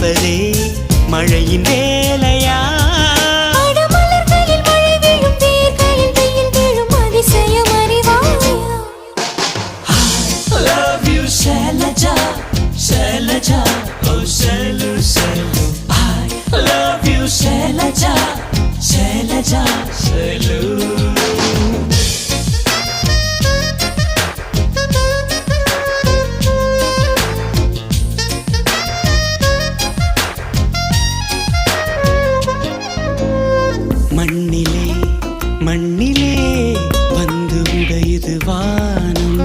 ரசிப்பதே மழையின் வேலையா? மலர்களில் மழை விழும், வேர்களில் வெயில் விழும், அதிசயம் அறிவாயா? I love you Shailaja, Shailaja, oh Shailu, Shailu. I love you Shailaja, Shailaja, Shailu. மண்ணிலே மண்ணிலே வந்து உடையுது வானம்,